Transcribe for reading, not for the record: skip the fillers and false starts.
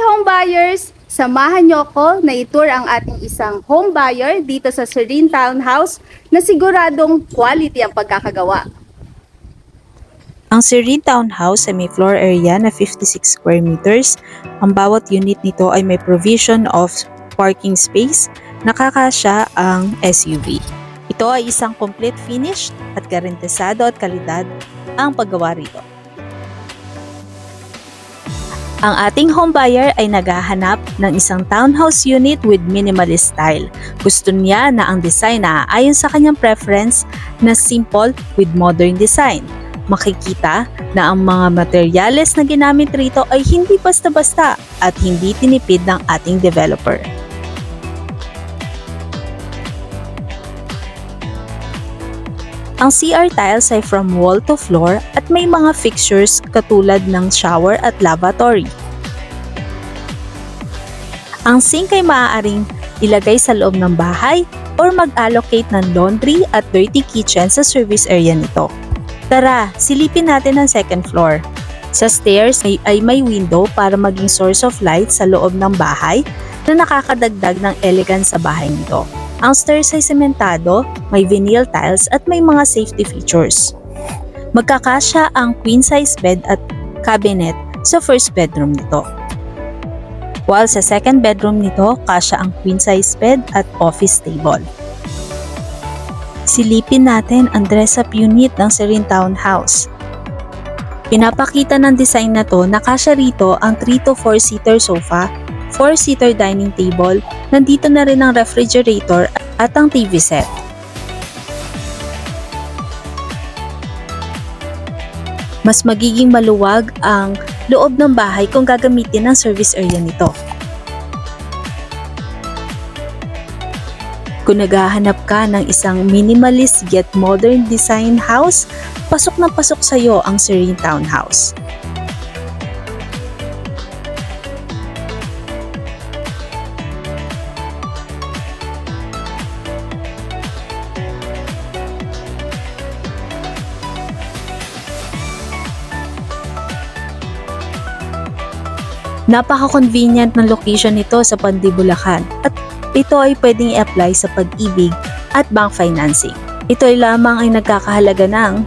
home buyers! Samahan niyo ako na itour ang ating isang home buyer dito sa Serene Townhouse na siguradong quality ang pagkakagawa. Ang Serene Townhouse ay may floor area na 56 square meters. Ang bawat unit nito ay may provision of parking space, nakakasya ang SUV. Ito ay isang complete finished at garantisado at kalidad ang paggawa rito. Ang ating home buyer ay naghahanap ng isang townhouse unit with minimalist style. Gusto niya na ang design na ayon sa kanyang preference na simple with modern design. Makikita na ang mga materyales na ginamit rito ay hindi basta-basta at hindi tinipid ng ating developer. Ang CR tiles ay from wall to floor at may mga fixtures katulad ng shower at lavatory. Ang sink ay maaaring ilagay sa loob ng bahay or mag-allocate ng laundry at dirty kitchen sa service area nito. Tara, silipin natin ang second floor. Sa stairs ay may window para maging source of light sa loob ng bahay na nakakadagdag ng elegance sa bahay nito. Ang stairs ay sementado, may vinyl tiles at may mga safety features. Magkakasya ang queen size bed at cabinet sa first bedroom nito. While sa second bedroom nito, kasya ang queen size bed at office table. Silipin natin ang dress-up unit ng Serene Townhouse. Pinapakita ng design na to na kasya rito ang 3 to 4 seater sofa, 4-seater dining table, nandito na rin ang refrigerator at ang TV set. Mas magiging maluwag ang loob ng bahay kung gagamitin ang service area nito. Kung naghahanap ka ng isang minimalist yet modern design house, pasok na pasok sa iyo ang Serene Townhouse. Napaka-convenient ng location nito sa Pandibulacan at ito ay pwedeng i-apply sa Pag-ibig at bank financing. Ito ay lamang ay nagkakahalaga ng